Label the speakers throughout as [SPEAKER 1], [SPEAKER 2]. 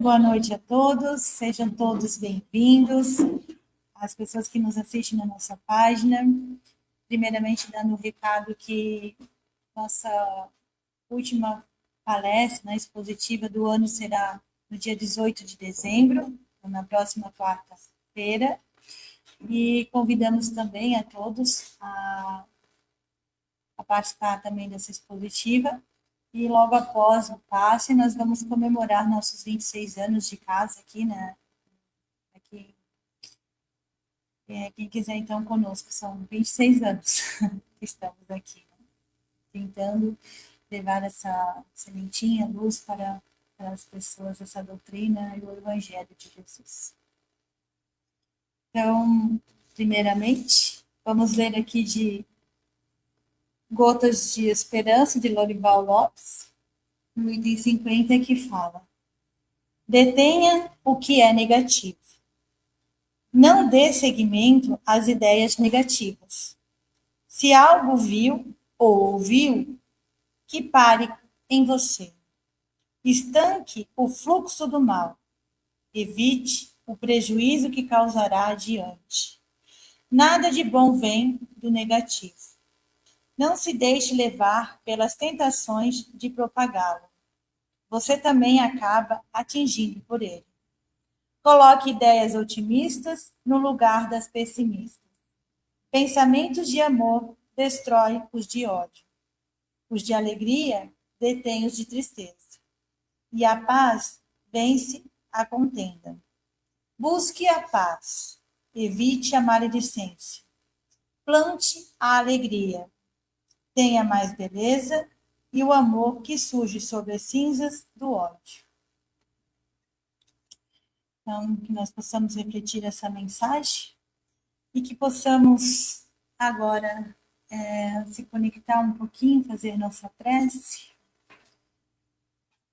[SPEAKER 1] Boa noite a todos, sejam todos bem-vindos, as pessoas que nos assistem na nossa página. Primeiramente, dando o recado que nossa última palestra, expositiva do ano será no dia 18 de dezembro, na próxima quarta-feira, e convidamos também a todos a participar também dessa expositiva. E logo após o passe, nós vamos comemorar nossos 26 anos de casa aqui, né? Aqui, quem quiser, então, conosco, são 26 anos que estamos aqui, né? Tentando levar essa sementinha, luz para as pessoas, essa doutrina e o Evangelho de Jesus. Então, primeiramente, vamos ler aqui de Gotas de Esperança, de Lorival Lopes, no item 50, que fala: detenha o que é negativo. Não dê seguimento às ideias negativas. Se algo viu ou ouviu, que pare em você. Estanque o fluxo do mal. Evite o prejuízo que causará adiante. Nada de bom vem do negativo. Não se deixe levar pelas tentações de propagá-lo. Você também acaba atingido por ele. Coloque ideias otimistas no lugar das pessimistas. Pensamentos de amor destroem os de ódio. Os de alegria detêm os de tristeza. E a paz vence a contenda. Busque a paz. Evite a maledicência. Plante a alegria. Tenha mais beleza e o amor que surge sobre as cinzas do ódio. Então, que nós possamos refletir essa mensagem e que possamos agora se conectar um pouquinho, fazer nossa prece,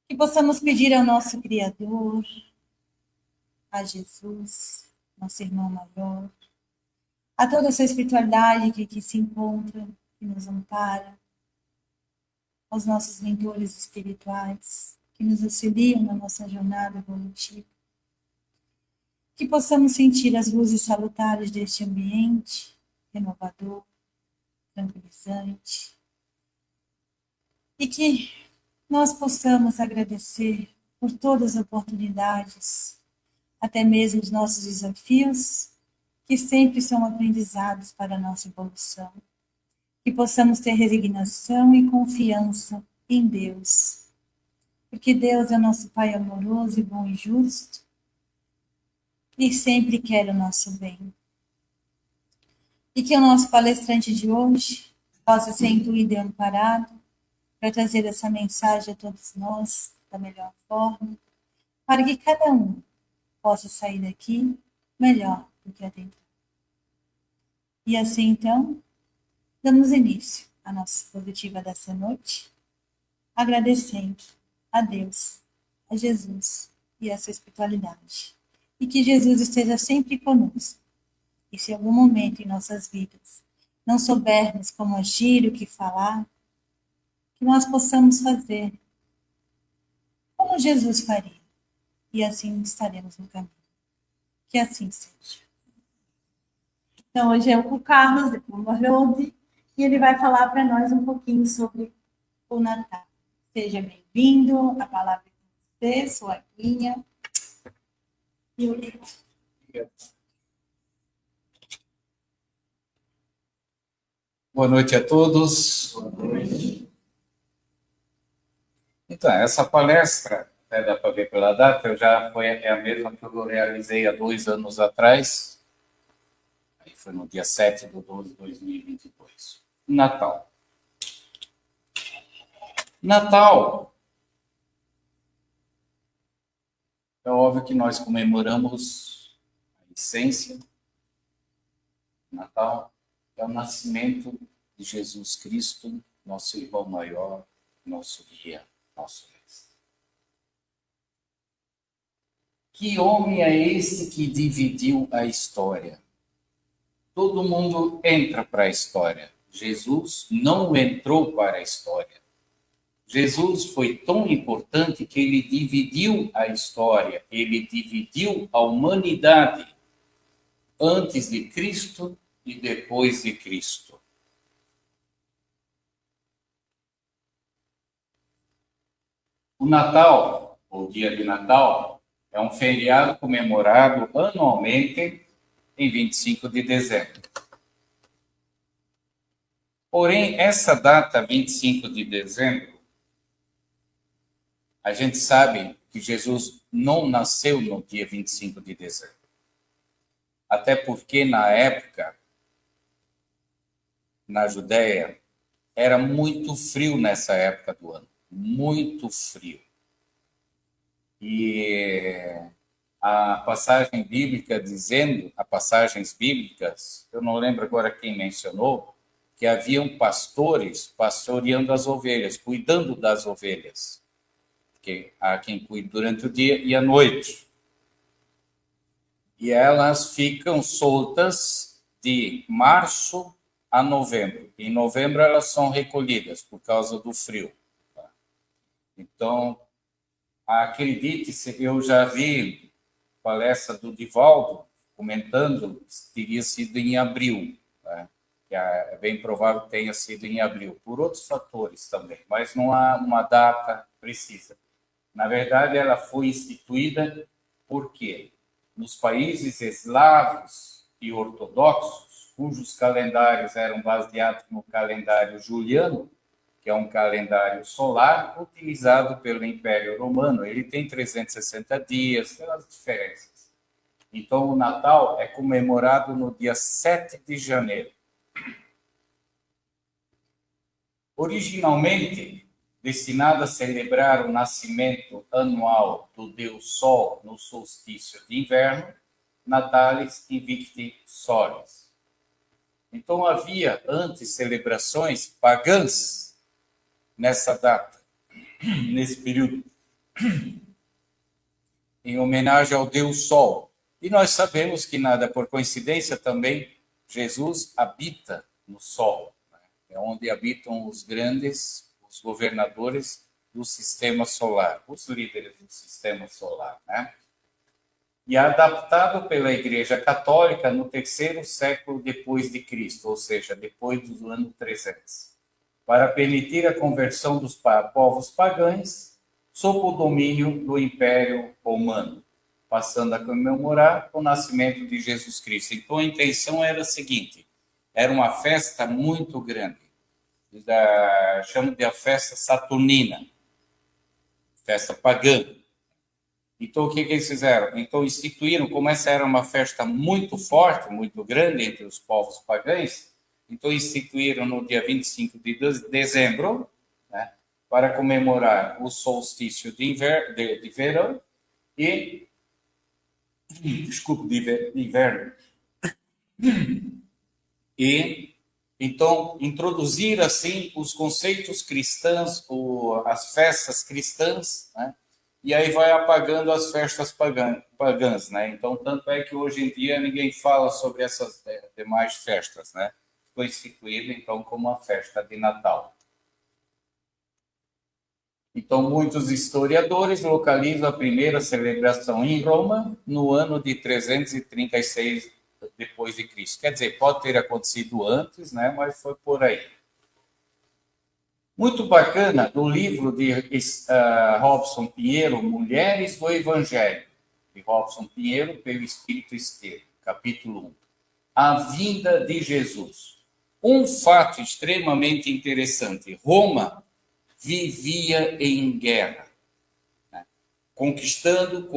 [SPEAKER 1] que possamos pedir ao nosso Criador, a Jesus, nosso irmão maior, a toda essa espiritualidade que aqui se encontra, que nos ampara, aos nossos mentores espirituais, que nos auxiliam na nossa jornada evolutiva, que possamos sentir as luzes salutares deste ambiente renovador, tranquilizante, e que nós possamos agradecer por todas as oportunidades, até mesmo os nossos desafios, que sempre são aprendizados para a nossa evolução. Que possamos ter resignação e confiança em Deus, porque Deus é nosso Pai amoroso e bom e justo, e sempre quer o nosso bem. E que o nosso palestrante de hoje possa ser intuído e amparado para trazer essa mensagem a todos nós da melhor forma, para que cada um possa sair daqui melhor do que adentrou. E assim, então, damos início à nossa expositiva dessa noite, agradecendo a Deus, a Jesus e a sua espiritualidade. E que Jesus esteja sempre conosco. E se em algum momento em nossas vidas não soubermos como agir, o que falar, que nós possamos fazer como Jesus faria. E assim estaremos no caminho. Que assim seja. Então, hoje é o Carlos, de Pomorode, e ele vai falar para nós um pouquinho sobre o Natal. Seja bem-vindo, a palavra é com você, sua aguinha. E o
[SPEAKER 2] Boa noite a todos. Então, essa palestra, dá para ver pela data, é a mesma que eu realizei há 2 anos atrás. Aí foi no dia 7/12/2022. Natal. Natal. É óbvio que nós comemoramos a essência. Natal é o nascimento de Jesus Cristo, nosso irmão maior, nosso guia, nosso mestre. Que homem é esse que dividiu a história? Todo mundo entra para a história. Jesus não entrou para a história. Jesus foi tão importante que ele dividiu a história, ele dividiu a humanidade antes de Cristo e depois de Cristo. O Natal, ou dia de Natal, é um feriado comemorado anualmente em 25 de dezembro. Porém, essa data, 25 de dezembro, a gente sabe que Jesus não nasceu no dia 25 de dezembro. Até porque, na época, na Judéia, era muito frio nessa época do ano. Muito frio. E a passagem bíblica dizendo, as passagens bíblicas, eu não lembro agora quem mencionou, que haviam pastores pastoreando as ovelhas, cuidando das ovelhas. Porque há quem cuide durante o dia e à noite. E elas ficam soltas de março a novembro. Em novembro elas são recolhidas por causa do frio. Então, acredite-se, eu já vi palestra do Divaldo comentando que teria sido em abril. Né? Que é bem provável que tenha sido em abril, por outros fatores também, mas não há uma data precisa. Na verdade, ela foi instituída porque nos países eslavos e ortodoxos, cujos calendários eram baseados no calendário juliano, que é um calendário solar utilizado pelo Império Romano. Ele tem 360 dias, tem as diferenças. Então, o Natal é comemorado no dia 7 de janeiro. Originalmente, destinado a celebrar o nascimento anual do Deus Sol no solstício de inverno, Natalis Invicti Solis. Então, havia antes celebrações pagãs nessa data, nesse período, em homenagem ao Deus Sol. E nós sabemos que nada por coincidência também, Jesus habita no Sol, né? É onde habitam os grandes, os governadores do sistema solar, os líderes do sistema solar, né? E adaptado pela Igreja Católica no 3º século depois de Cristo, ou seja, depois do ano 300, para permitir a conversão dos povos pagãos sob o domínio do Império Romano, passando a comemorar o nascimento de Jesus Cristo. Então, a intenção era a seguinte, era uma festa muito grande, chamam de a festa saturnina, festa pagã. Então, o que eles fizeram? Então, instituíram, como essa era uma festa muito forte, muito grande entre os povos pagãos, então instituíram no dia 25 de dezembro, né, para comemorar o solstício de verão e... Desculpe, de inverno. E, então, introduzir, assim, os conceitos cristãos, as festas cristãs, né? E aí vai apagando as festas pagãs, né? Então, tanto é que hoje em dia ninguém fala sobre essas demais festas, né? Foi instituída, então, como a festa de Natal. Então, muitos historiadores localizam a primeira celebração em Roma no ano de 336 depois de Cristo. Quer dizer, pode ter acontecido antes, né? Mas foi por aí. Muito bacana, do livro de Robson Pinheiro, Mulheres do Evangelho, de Robson Pinheiro, pelo Espírito Esteiro, capítulo 1. A vinda de Jesus. Um fato extremamente interessante. Roma vivia em guerra, né? Conquistando.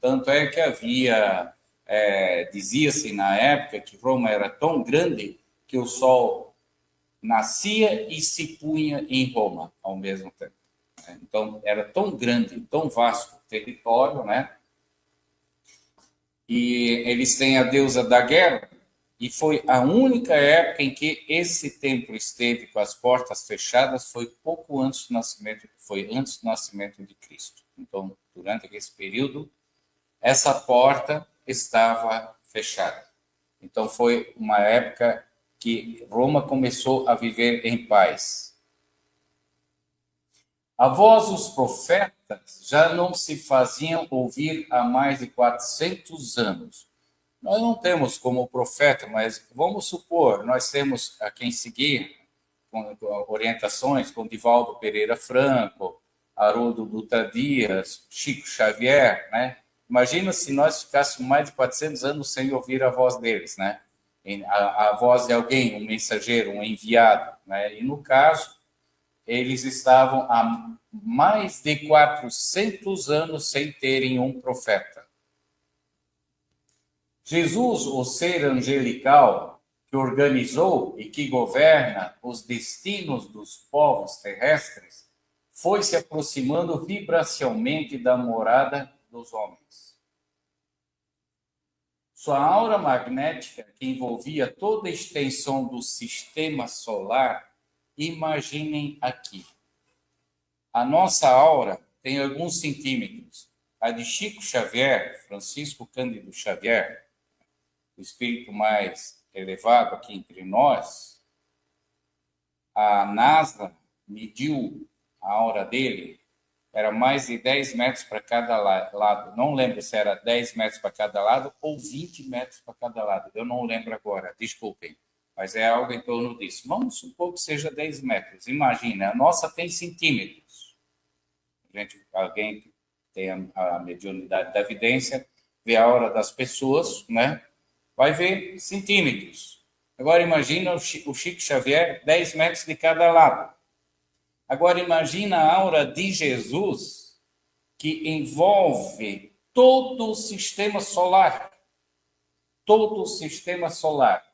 [SPEAKER 2] Tanto é que havia, dizia-se na época que Roma era tão grande que o sol nascia e se punha em Roma ao mesmo tempo. Então, era tão grande, tão vasto o território, né? E eles têm a deusa da guerra, e foi a única época em que esse templo esteve com as portas fechadas, foi pouco antes do nascimento, foi antes do nascimento de Cristo. Então, durante esse período, essa porta estava fechada. Então, foi uma época que Roma começou a viver em paz. A voz dos profetas já não se faziam ouvir há mais de 400 anos. Nós não temos como profeta, mas vamos supor, nós temos a quem seguir, com orientações com Divaldo Pereira Franco, Haroldo Dutra Dias, Chico Xavier, né? Imagina se nós ficássemos mais de 400 anos sem ouvir a voz deles, né? A voz de alguém, um mensageiro, um enviado, né? E no caso, eles estavam há mais de 400 anos sem terem um profeta. Jesus, o ser angelical que organizou e que governa os destinos dos povos terrestres, foi se aproximando vibracionalmente da morada dos homens. Sua aura magnética, que envolvia toda a extensão do sistema solar, imaginem aqui. A nossa aura tem alguns centímetros. A de Chico Xavier, Francisco Cândido Xavier, o espírito mais elevado aqui entre nós, a NASA mediu a aura dele, era mais de 10 metros para cada lado. Não lembro se era 10 metros para cada lado ou 20 metros para cada lado. Eu não lembro agora, desculpem. Mas é algo em torno disso. Vamos supor que seja 10 metros. Imagina, a nossa tem centímetros. Alguém que tem a mediunidade da evidência, vê a aura das pessoas, né? Vai ver centímetros. Agora imagina o Chico Xavier, 10 metros de cada lado. Agora imagina a aura de Jesus, que envolve todo o sistema solar. Todo o sistema solar.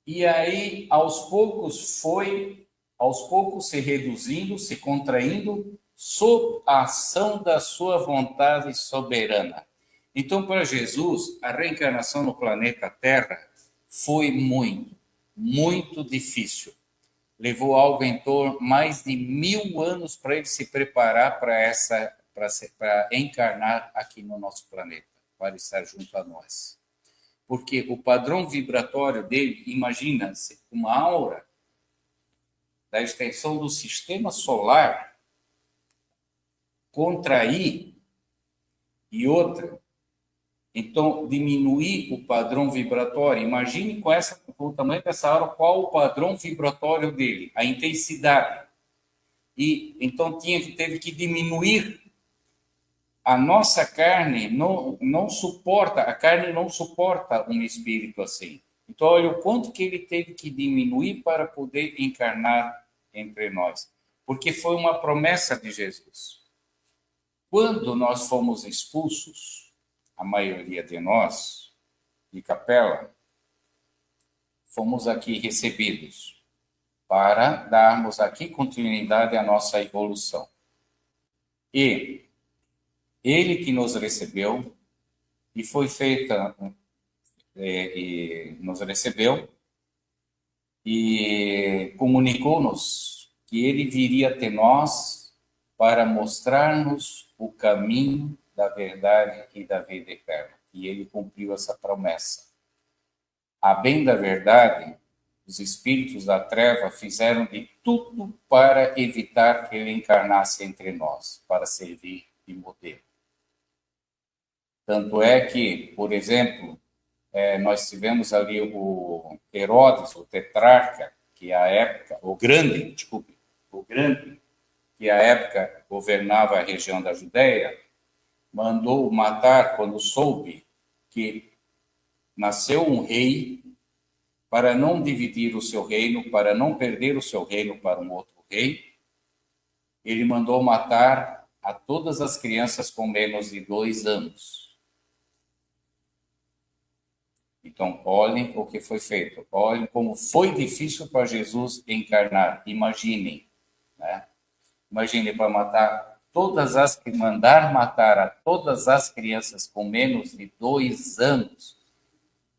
[SPEAKER 2] E aí, aos poucos se reduzindo, se contraindo, sob a ação da sua vontade soberana. Então, para Jesus, a reencarnação no planeta Terra foi muito difícil. Levou algo em torno mais de 1000 anos para ele se preparar para encarnar aqui no nosso planeta, para estar junto a nós. Porque o padrão vibratório dele, imagina-se, uma aura da extensão do sistema solar contrair e outra. Então, diminuir o padrão vibratório. Imagine com o tamanho dessa aura, qual o padrão vibratório dele, a intensidade. E então teve que diminuir. A nossa carne não suporta, a carne não suporta um espírito assim. Então, olha o quanto que ele teve que diminuir para poder encarnar entre nós. Porque foi uma promessa de Jesus. Quando nós fomos expulsos, a maioria de nós, de capela, fomos aqui recebidos para darmos aqui continuidade à nossa evolução. E ele que nos recebeu, e foi feita, e nos recebeu, e comunicou-nos que ele viria até nós para mostrar-nos o caminho da verdade e da vida eterna. E ele cumpriu essa promessa. A bem da verdade, os espíritos da treva fizeram de tudo para evitar que ele encarnasse entre nós, para servir de modelo. Tanto é que, por exemplo, nós tivemos ali o Herodes, o tetrarca, que à época, o grande, que à época governava a região da Judéia, mandou matar quando soube que nasceu um rei, para não dividir o seu reino, para não perder o seu reino para um outro rei. Ele mandou matar a todas as crianças com menos de 2 anos. Então, olhem o que foi feito. Olhem como foi difícil para Jesus encarnar. Imaginem, né? Imaginem para mandar matar a todas as crianças com menos de 2 anos,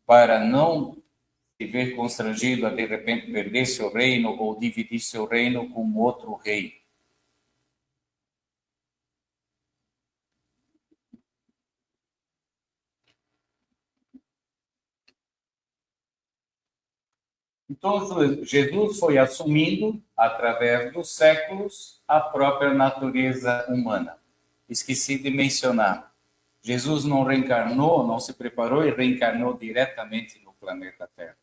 [SPEAKER 2] para não se ver constrangido a de repente perder seu reino ou dividir seu reino com outro rei. Então, Jesus foi assumindo, através dos séculos, a própria natureza humana. Esqueci de mencionar. Jesus não reencarnou, não se preparou e reencarnou diretamente no planeta Terra.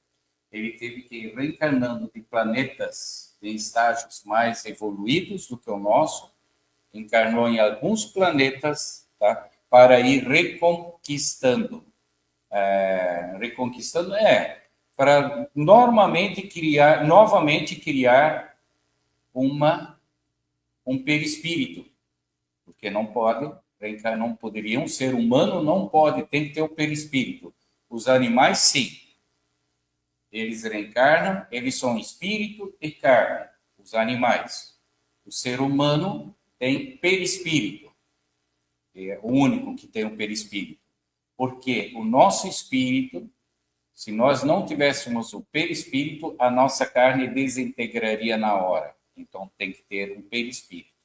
[SPEAKER 2] Ele teve que ir reencarnando de planetas em estágios mais evoluídos do que o nosso, encarnou em alguns planetas, tá? Para ir reconquistando. Para novamente criar um perispírito, porque não pode reencarnar, não poderia, um ser humano não pode, tem que ter o perispírito. Os animais, sim. Eles reencarnam, eles são espírito e carne, os animais. O ser humano tem perispírito. É o único que tem o perispírito. Porque o nosso espírito, se nós não tivéssemos o perispírito, a nossa carne desintegraria na hora. Então tem que ter um perispírito.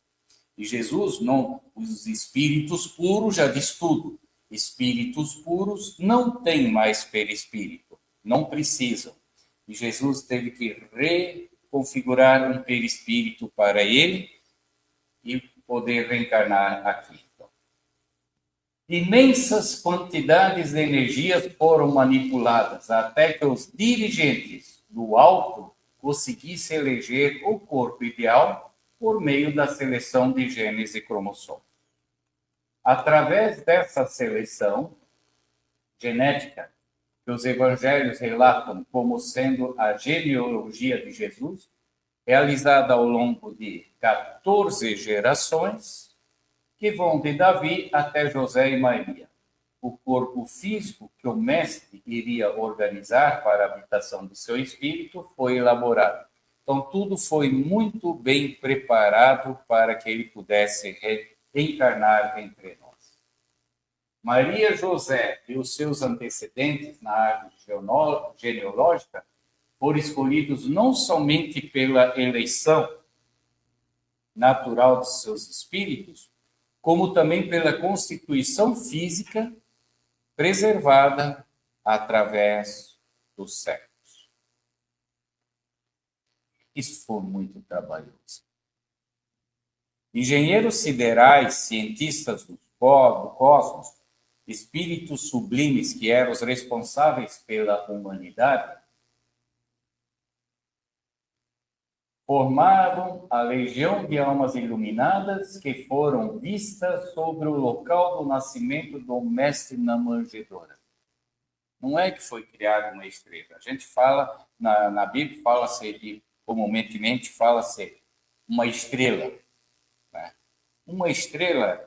[SPEAKER 2] E Jesus, não, os espíritos puros, já diz tudo. Espíritos puros não têm mais perispírito, não precisam. E Jesus teve que reconfigurar um perispírito para ele e poder reencarnar aqui. Imensas quantidades de energias foram manipuladas até que os dirigentes do alto conseguissem eleger o corpo ideal por meio da seleção de genes e cromossomos. Através dessa seleção genética, que os evangelhos relatam como sendo a genealogia de Jesus, realizada ao longo de 14 gerações, que vão de Davi até José e Maria. O corpo físico que o mestre iria organizar para a habitação do seu espírito foi elaborado. Então, tudo foi muito bem preparado para que ele pudesse reencarnar entre nós. Maria José e os seus antecedentes na árvore genealógica foram escolhidos não somente pela eleição natural de seus espíritos, como também pela constituição física preservada através dos séculos. Isso foi muito trabalhoso. Engenheiros siderais, cientistas do cosmos, espíritos sublimes que eram os responsáveis pela humanidade, formavam a legião de almas iluminadas que foram vistas sobre o local do nascimento do mestre na manjedoura. Não é que foi criada uma estrela. A gente fala, na Bíblia, fala-se, comumente fala-se uma estrela. Né? Uma estrela,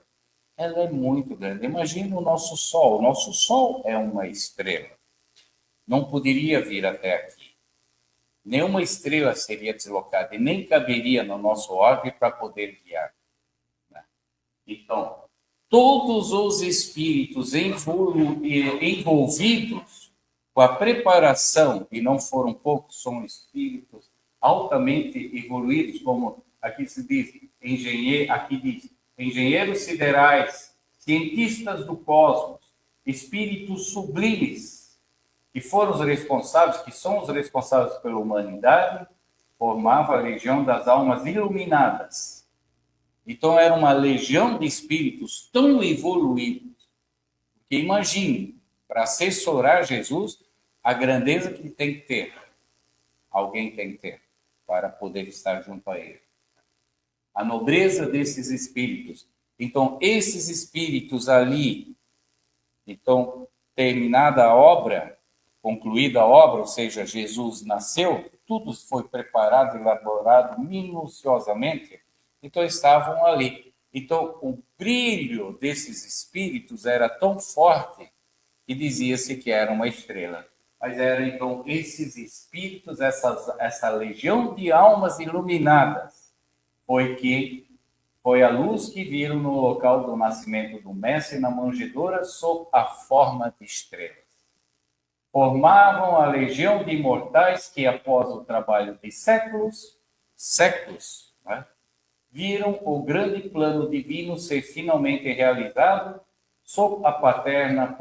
[SPEAKER 2] ela é muito grande. Imagina o nosso Sol. O nosso Sol é uma estrela. Não poderia vir até aqui. Nenhuma estrela seria deslocada e nem caberia no nosso orbe para poder guiar. Então, todos os espíritos envolvidos com a preparação, e não foram poucos, são espíritos altamente evoluídos, como aqui se diz, engenheiros siderais, cientistas do cosmos, espíritos sublimes, que foram os responsáveis, que são os responsáveis pela humanidade, formava a legião das almas iluminadas. Então, era uma legião de espíritos tão evoluídos, que imagine, para assessorar Jesus, a grandeza que tem que ter. Alguém tem que ter, para poder estar junto a ele. A nobreza desses espíritos. Então, esses espíritos ali, então, terminada a obra, concluída a obra, ou seja, Jesus nasceu, tudo foi preparado, elaborado minuciosamente, então estavam ali. Então, o brilho desses espíritos era tão forte que dizia-se que era uma estrela. Mas eram, então, esses espíritos, essa legião de almas iluminadas, foi a luz que viram no local do nascimento do mestre na manjedoura sob a forma de estrelas. Formavam a legião de imortais que, após o trabalho de séculos, né, viram o grande plano divino ser finalmente realizado sob a paterna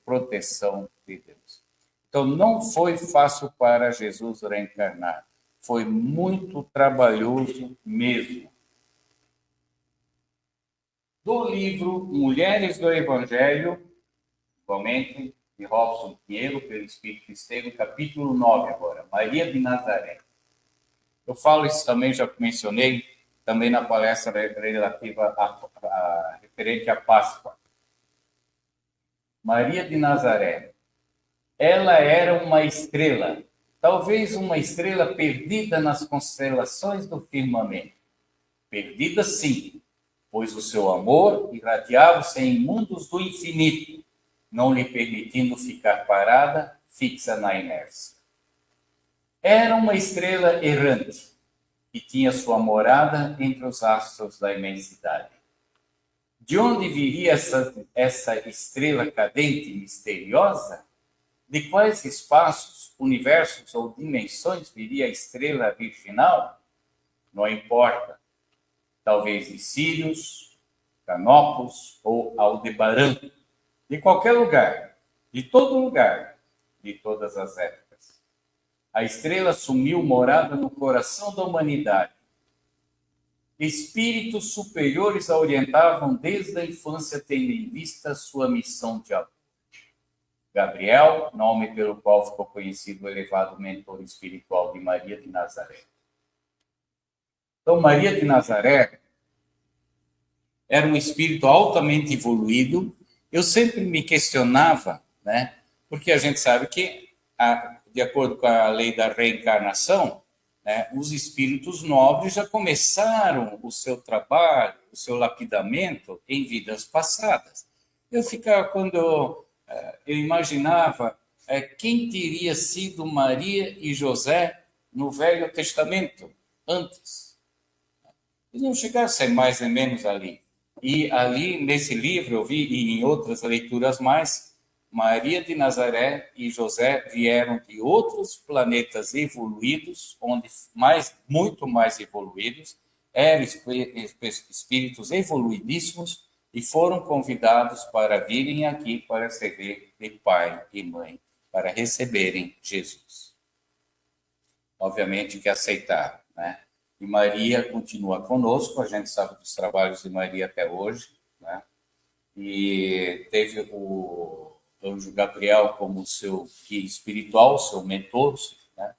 [SPEAKER 2] proteção de Deus. Então, não foi fácil para Jesus reencarnar. Foi muito trabalhoso mesmo. Do livro Mulheres do Evangelho, igualmente, de Robson Pinheiro, pelo Espírito Estevam, capítulo 9 agora, Maria de Nazaré. Eu falo isso também, já mencionei, também na palestra relativa referente à Páscoa. Maria de Nazaré, ela era uma estrela, talvez uma estrela perdida nas constelações do firmamento. Perdida sim, pois o seu amor irradiava-se em mundos do infinito, não lhe permitindo ficar parada, fixa na inércia. Era uma estrela errante, que tinha sua morada entre os astros da imensidade. De onde viria essa estrela cadente e misteriosa? De quais espaços, universos ou dimensões viria a estrela virginal? Não importa. Talvez de Sírios, Canopus ou Aldebaran. De qualquer lugar, de todo lugar, de todas as épocas. A estrela assumiu morada no coração da humanidade. Espíritos superiores a orientavam desde a infância, tendo em vista sua missão de amor. Gabriel, nome pelo qual ficou conhecido o elevado mentor espiritual de Maria de Nazaré. Então, Maria de Nazaré era um espírito altamente evoluído. Eu sempre me questionava, né? Porque a gente sabe que, de acordo com a lei da reencarnação, né, os espíritos nobres já começaram o seu trabalho, o seu lapidamento em vidas passadas. Eu ficava, quando eu imaginava quem teria sido Maria e José no Velho Testamento, antes. Eles não chegaram a ser mais nem menos ali. E ali, nesse livro, eu vi, e em outras leituras mais, Maria de Nazaré e José vieram de outros planetas evoluídos, onde muito mais evoluídos, eram espíritos evoluidíssimos e foram convidados para virem aqui para servir de pai e mãe, para receberem Jesus. Obviamente que aceitaram, né? E Maria continua conosco, a gente sabe dos trabalhos de Maria até hoje, né? E teve o anjo Gabriel como seu guia espiritual, seu mentor, né?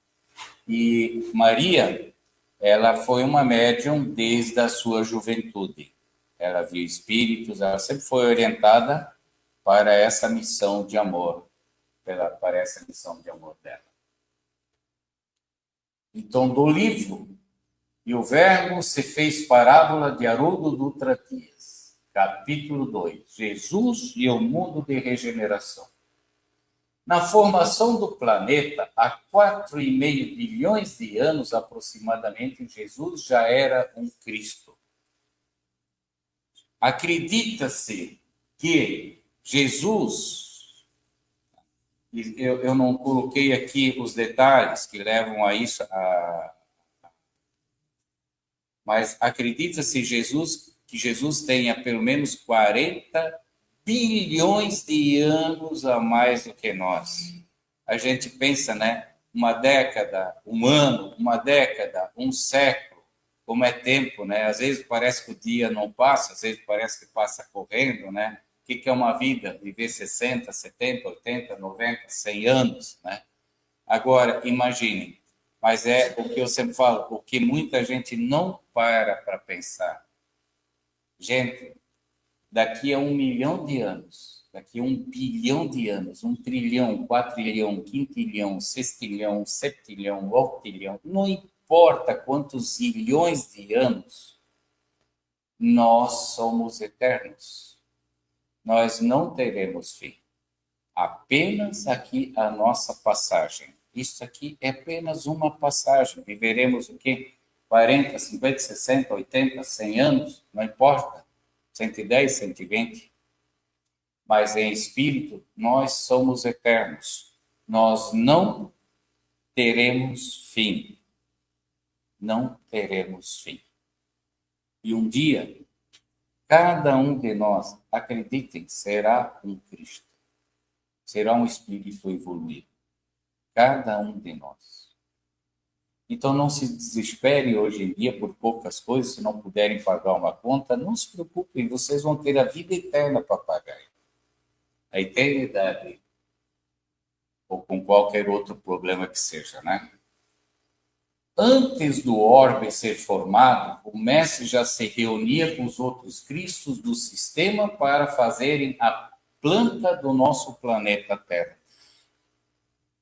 [SPEAKER 2] E Maria, ela foi uma médium desde a sua juventude. Ela viu espíritos, ela sempre foi orientada para essa missão de amor, para essa missão de amor dela. Então, do livro E o Verbo se fez parábola de Haroldo Dutra Dias, capítulo 2, Jesus e o mundo de regeneração. Na formação do planeta, há 4,5 bilhões de anos aproximadamente, Jesus já era um Cristo. Acredita-se que Jesus, eu não coloquei aqui os detalhes que levam a isso, mas acredita-se que Jesus tenha pelo menos 40 bilhões de anos a mais do que nós. A gente pensa, né? Uma década, um ano, uma década, um século, como é tempo, né? Às vezes parece que o dia não passa, às vezes parece que passa correndo, né? O que é uma vida? Viver 60, 70, 80, 90, 100 anos, né? Agora, imaginem, mas é o que eu sempre falo, o que muita gente não para pensar. Gente, daqui a 1 milhão de anos, daqui a 1 bilhão de anos, 1 trilhão, 4 trilhão, quintilhão, sextilhão, septilhão, octilhão, não importa quantos zilhões de anos, nós somos eternos. Nós não teremos fim. Apenas aqui a nossa passagem. Isso aqui é apenas uma passagem. Viveremos o quê? 40, 50, 60, 80, 100 anos? Não importa. 110, 120. Mas em espírito, nós somos eternos. Nós não teremos fim. Não teremos fim. E um dia, cada um de nós, acreditem, será um Cristo. Será um espírito evoluído. cada um de nós. Então não se desespere hoje em dia por poucas coisas, se não puderem pagar uma conta, não se preocupem, vocês vão ter a vida eterna para pagar. A eternidade, ou com qualquer outro problema que seja, né? Antes do orbe ser formado, o mestre já se reunia com os outros cristos do sistema para fazerem a planta do nosso planeta Terra.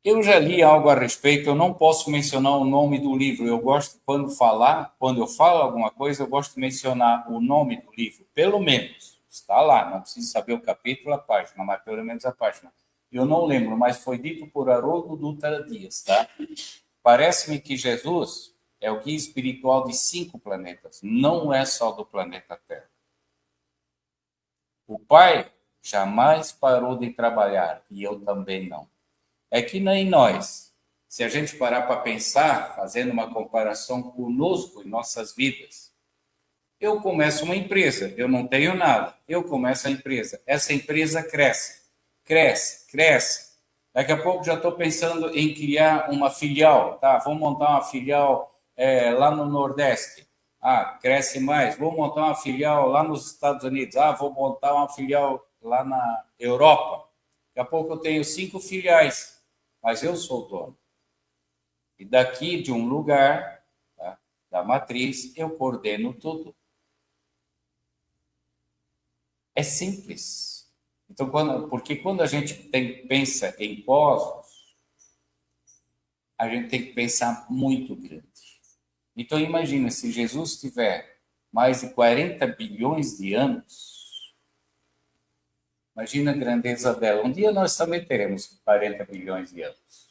[SPEAKER 2] Eu já li algo a respeito, eu não posso mencionar o nome do livro. Eu gosto, quando eu falo alguma coisa, eu gosto de mencionar o nome do livro, pelo menos. Está lá, não preciso saber o capítulo, a página, mas pelo menos a página. Eu não lembro, mas foi dito por Haroldo Dutra Dias, tá? Parece-me que Jesus é o guia espiritual de 5 planetas, não é só do planeta Terra. O Pai jamais parou de trabalhar, e eu também não. É que nem nós. Se a gente parar para pensar, fazendo uma comparação conosco em nossas vidas, eu começo uma empresa, eu não tenho nada, eu começo a empresa, essa empresa cresce, cresce, cresce. Daqui a pouco já estou pensando em criar uma filial, tá? Vou montar uma filial lá no Nordeste. Ah, cresce mais. Vou montar uma filial lá nos Estados Unidos. Ah, vou montar uma filial lá na Europa. Daqui a pouco eu tenho 5 filiais, mas eu sou o dono. E daqui de um lugar, tá, da matriz, eu coordeno tudo. É simples. Então, porque quando a gente pensa em cosmos, a gente tem que pensar muito grande. Então, imagina, se Jesus tiver mais de 40 bilhões de anos, imagina a grandeza dela. Um dia nós também teremos 40 bilhões de anos.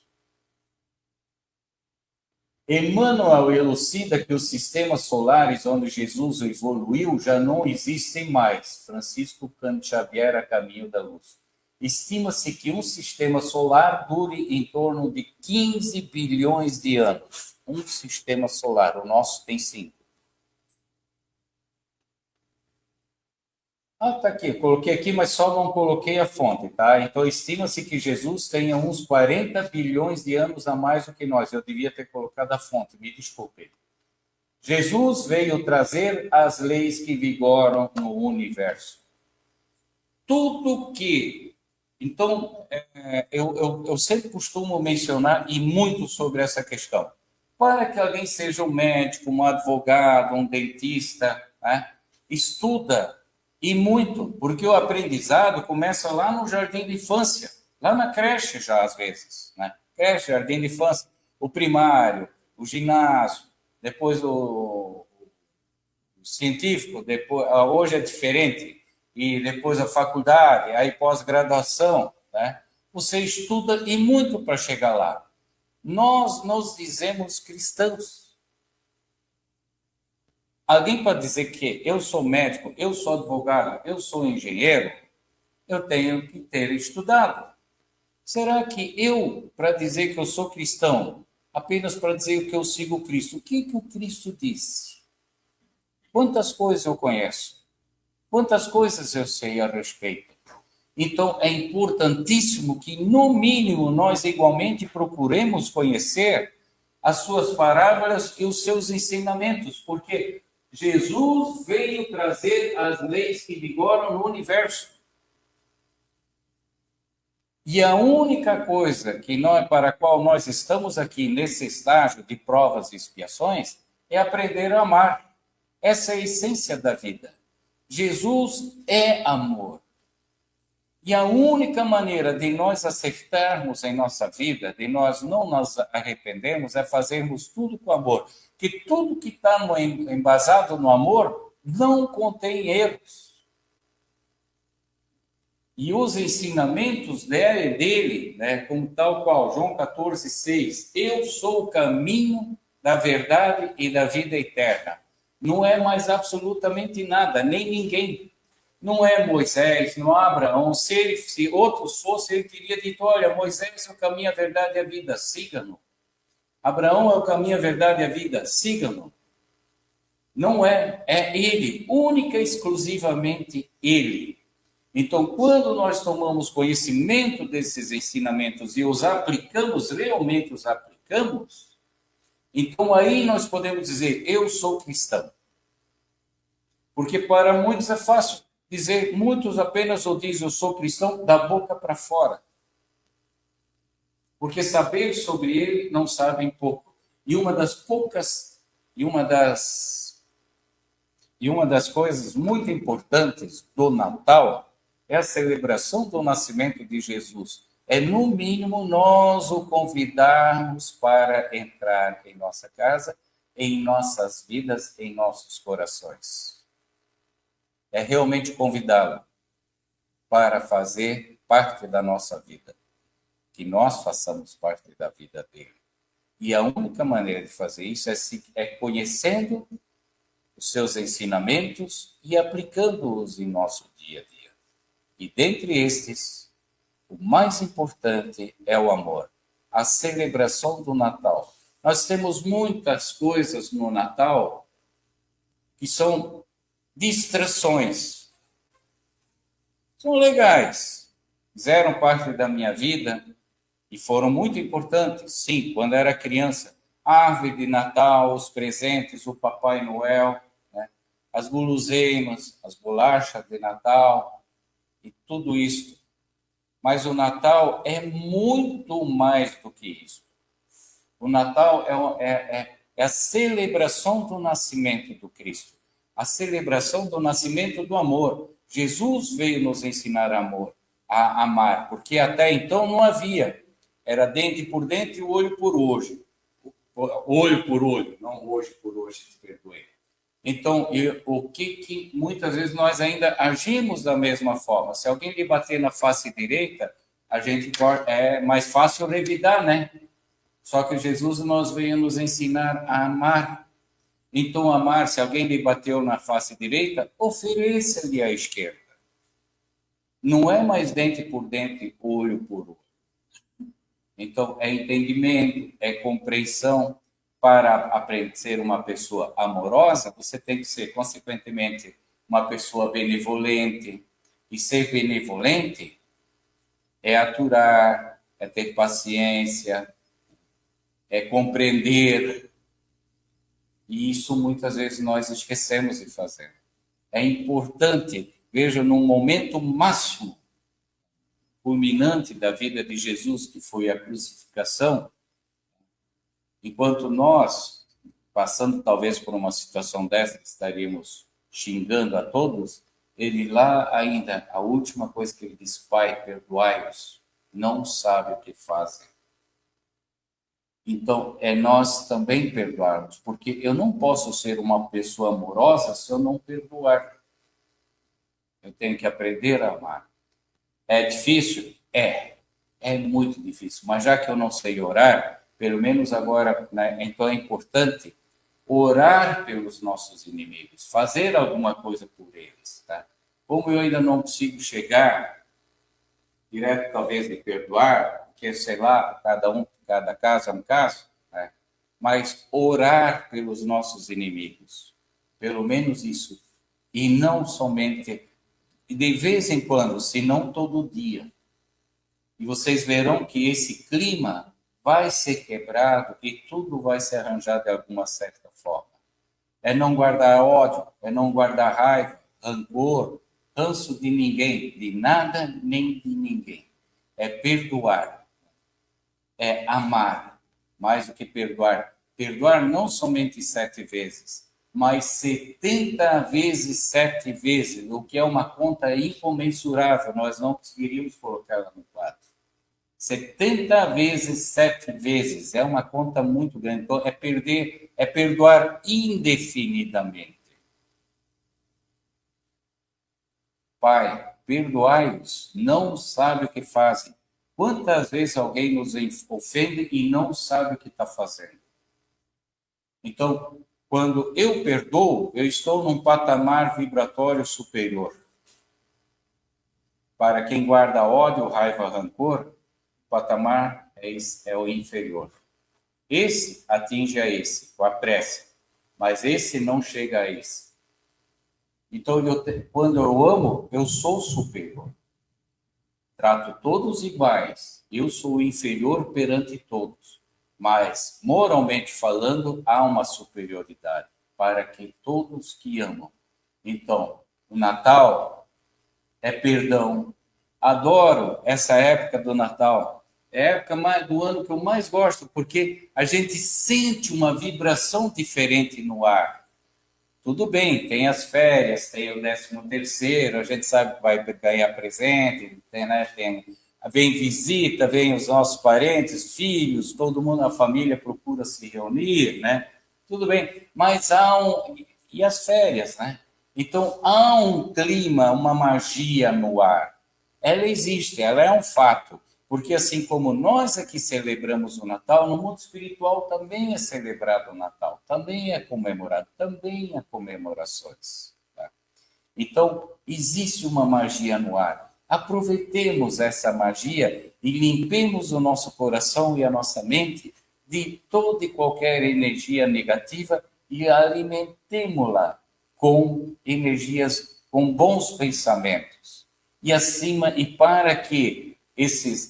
[SPEAKER 2] Emmanuel elucida que os sistemas solares onde Jesus evoluiu já não existem mais. Francisco Cândido Xavier, A Caminho da Luz. Estima-se que um sistema solar dure em torno de 15 bilhões de anos. Um sistema solar, o nosso tem 5. Ah, tá aqui, coloquei aqui, mas só não coloquei a fonte, tá? Então, estima-se que Jesus tenha uns 40 bilhões de anos a mais do que nós. Eu devia ter colocado a fonte, me desculpe. Jesus veio trazer as leis que vigoram no universo. Tudo que... Então, eu sempre costumo mencionar, e muito sobre essa questão. Para que alguém seja um médico, um advogado, um dentista, né? Estuda. E muito, porque o aprendizado começa lá no jardim de infância, lá na creche já às vezes, né? Creche, jardim de infância, o primário, o ginásio, depois o científico, depois, hoje é diferente, e depois a faculdade, aí pós-graduação, né? Você estuda e muito para chegar lá. Nós nos dizemos cristãos. Alguém pode dizer que eu sou médico, eu sou advogado, eu sou engenheiro, eu tenho que ter estudado. Será que eu, para dizer que eu sou cristão, apenas para dizer que eu sigo Cristo, o que o Cristo disse? Quantas coisas eu conheço? Quantas coisas eu sei a respeito? Então, é importantíssimo que, no mínimo, nós igualmente procuremos conhecer as suas parábolas e os seus ensinamentos, porque Jesus veio trazer as leis que vigoram no universo. E a única coisa para a qual nós estamos aqui nesse estágio de provas e expiações é aprender a amar. Essa é a essência da vida. Jesus é amor. E a única maneira de nós acertarmos em nossa vida, de nós não nos arrependermos, é fazermos tudo com amor. Que tudo que está embasado no amor não contém erros. E os ensinamentos dele, né, como tal qual, João 14,6, eu sou o caminho da verdade e da vida eterna. Não é mais absolutamente nada, nem ninguém. Não é Moisés, não é Abraão. Se outros fossem, ele teria dito, olha, Moisés é o caminho, a verdade e a vida, siga-no. Abraão é o caminho, a verdade e a vida, siga-no. Não é ele, única e exclusivamente ele. Então, quando nós tomamos conhecimento desses ensinamentos e os aplicamos, realmente os aplicamos, então aí nós podemos dizer, eu sou cristão. Porque para muitos é fácil dizer, muitos apenas o dizem, eu sou cristão, da boca para fora. Porque saber sobre ele não sabem pouco. E uma das poucas, e uma das coisas muito importantes do Natal é a celebração do nascimento de Jesus. É, no mínimo, nós o convidarmos para entrar em nossa casa, em nossas vidas, em nossos corações. É realmente convidá-lo para fazer parte da nossa vida, que nós façamos parte da vida dele. E a única maneira de fazer isso é conhecendo os seus ensinamentos e aplicando-os em nosso dia a dia. E dentre estes, o mais importante é o amor, a celebração do Natal. Nós temos muitas coisas no Natal que são distrações. São legais, fizeram parte da minha vida e foram muito importantes. Sim, quando era criança, a árvore de Natal, os presentes, o Papai Noel, né? As guloseimas, as bolachas de Natal e tudo isso. Mas o Natal é muito mais do que isso. O Natal é a celebração do nascimento do Cristo, a celebração do nascimento do amor. Jesus veio nos ensinar amor, a amar, porque até então não havia. Era dente por dente e olho por olho. Olho por olho, não hoje por hoje, te perdoe. Então, o que muitas vezes nós ainda agimos da mesma forma. Se alguém lhe bater na face direita, a gente é mais fácil revidar, né? Só que Jesus nos veio nos ensinar a amar. Então, amar, se alguém lhe bateu na face direita, ofereça-lhe a esquerda. Não é mais dente por dente, olho por olho. Então, é entendimento, é compreensão. Para aprender a ser uma pessoa amorosa, você tem que ser, consequentemente, uma pessoa benevolente. E ser benevolente é aturar, é ter paciência, é compreender. E isso muitas vezes nós esquecemos de fazer. É importante, veja, num momento máximo, culminante da vida de Jesus, que foi a crucificação, enquanto nós, passando talvez por uma situação dessa, que estaríamos xingando a todos, ele lá ainda, a última coisa que ele diz, Pai, perdoai-os, não sabe o que fazem. Então, é nós também perdoarmos, porque eu não posso ser uma pessoa amorosa se eu não perdoar. Eu tenho que aprender a amar. É difícil? É muito difícil, mas já que eu não sei orar, pelo menos agora, né, então é importante orar pelos nossos inimigos, fazer alguma coisa por eles, tá? Como eu ainda não consigo chegar direto, talvez, de perdoar, porque, sei lá, cada caso é um caso, né? Mas orar pelos nossos inimigos, pelo menos isso, e não somente, de vez em quando, se não todo dia. E vocês verão que esse clima vai ser quebrado e tudo vai se arranjar de alguma certa forma. É não guardar ódio, é não guardar raiva, rancor, ranço de ninguém, de nada nem de ninguém. É perdoar, é amar, mais do que perdoar. Perdoar não somente 7 vezes, mas 70 vezes 7 vezes, o que é uma conta incomensurável, nós não conseguiríamos colocá-la no quadro. 70 vezes 7 vezes. É uma conta muito grande. Então, é perdoar indefinidamente. Pai, perdoai-os, não sabe o que fazem. Quantas vezes alguém nos ofende e não sabe o que está fazendo? Então, quando eu perdoo, eu estou num patamar vibratório superior. Para quem guarda ódio, raiva, rancor, o patamar é o inferior. Esse atinge a esse, com a prece, mas esse não chega a esse. Então, quando eu amo, eu sou superior. Trato todos iguais. Eu sou inferior perante todos. Mas, moralmente falando, há uma superioridade para que todos que amam. Então, o Natal é perdão. Adoro essa época do Natal. É a época do ano que eu mais gosto, porque a gente sente uma vibração diferente no ar. Tudo bem, tem as férias, tem o 13º, a gente sabe que vai ganhar presente, tem, né, vem visita, vem os nossos parentes, filhos, todo mundo, a família procura se reunir, né? Tudo bem, mas e as férias, né? Então há um clima, uma magia no ar. Ela existe, ela é um fato. Porque assim como nós aqui celebramos o Natal, no mundo espiritual também é celebrado o Natal, também é comemorado, também há comemorações. Tá? Então, existe uma magia no ar. Aproveitemos essa magia e limpemos o nosso coração e a nossa mente de toda e qualquer energia negativa e alimentemos-la com energias, com bons pensamentos. E acima, e para que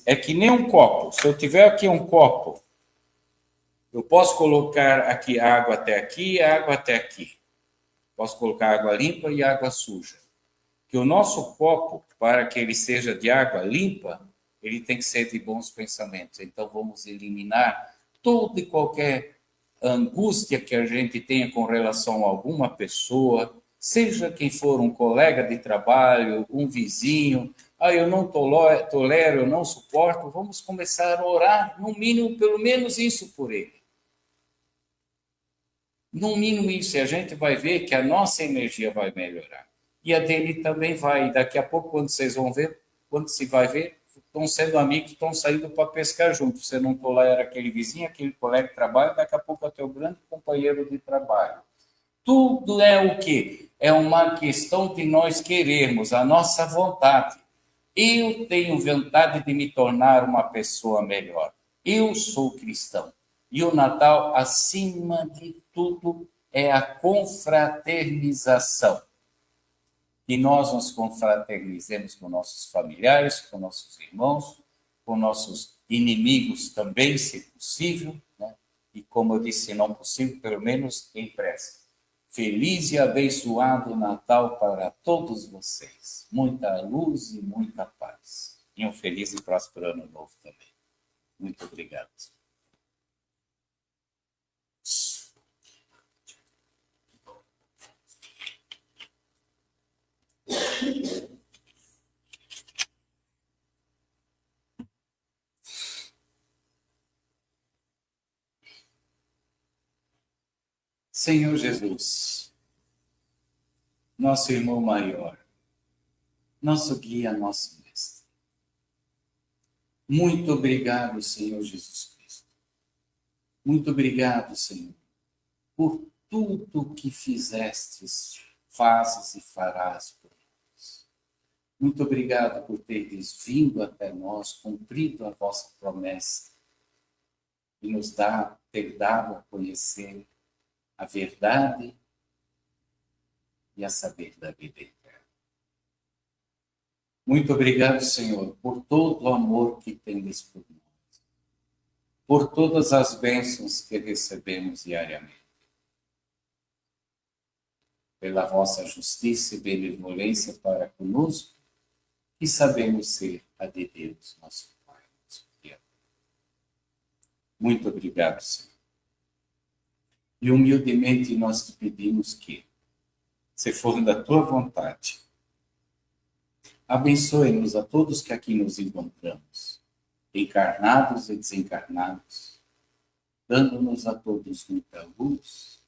[SPEAKER 2] é que nem um copo. Se eu tiver aqui um copo, eu posso colocar aqui água até aqui e água até aqui. Posso colocar água limpa e água suja. Que o nosso copo, para que ele seja de água limpa, ele tem que ser de bons pensamentos. Então vamos eliminar toda e qualquer angústia que a gente tenha com relação a alguma pessoa, seja quem for, um colega de trabalho, um vizinho. Eu não tolero, eu não suporto. Vamos começar a orar, no mínimo, pelo menos isso por ele. No mínimo isso, e a gente vai ver que a nossa energia vai melhorar. E a dele também vai. Daqui a pouco, quando vocês vão ver, quando se vai ver, estão sendo amigos, estão saindo para pescar juntos. Você não tolera aquele vizinho, aquele colega de trabalho, daqui a pouco é o teu grande companheiro de trabalho. Tudo é o quê? É uma questão de nós querermos, a nossa vontade. Eu tenho vontade de me tornar uma pessoa melhor. Eu sou cristão. E o Natal, acima de tudo, é a confraternização. Que nós nos confraternizemos com nossos familiares, com nossos irmãos, com nossos inimigos também, se possível, né? E como eu disse, se não possível, pelo menos em prece. Feliz e abençoado Natal para todos vocês. Muita luz e muita paz. E um feliz e próspero ano novo também. Muito obrigado. Senhor Jesus, nosso irmão maior, nosso guia, nosso mestre. Muito obrigado, Senhor Jesus Cristo. Muito obrigado, Senhor, por tudo que fizestes, fazes e farás por nós. Muito obrigado por teres vindo até nós, cumprido a vossa promessa e nos ter dado a conhecer a verdade e a saber da vida eterna. Muito obrigado, Senhor, por todo o amor que tendes por nós, por todas as bênçãos que recebemos diariamente, pela vossa justiça e benevolência para conosco, e sabemos ser a de Deus, nosso Pai, nosso Criador. Muito obrigado, Senhor. E humildemente nós te pedimos que, se for da tua vontade, abençoe-nos a todos que aqui nos encontramos, encarnados e desencarnados, dando-nos a todos muita luz,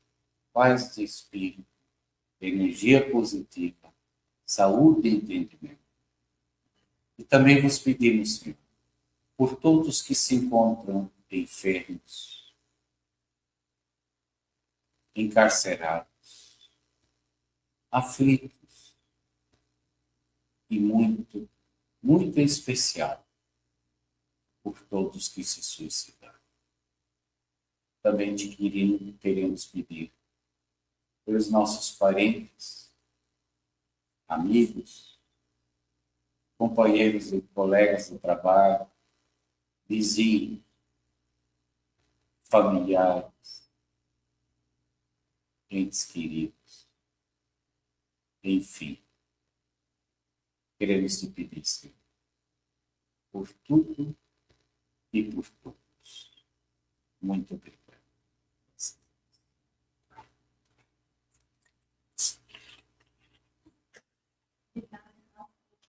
[SPEAKER 2] paz de espírito, energia positiva, saúde e entendimento. E também vos pedimos, Senhor, por todos que se encontram enfermos, encarcerados, aflitos e muito, muito em especial por todos que se suicidaram. Também te queremos pedir pelos nossos parentes amigos, companheiros e colegas do trabalho, vizinhos, familiares, entes queridos, enfim, queremos te pedir, Senhor, por tudo e por todos. Muito obrigado.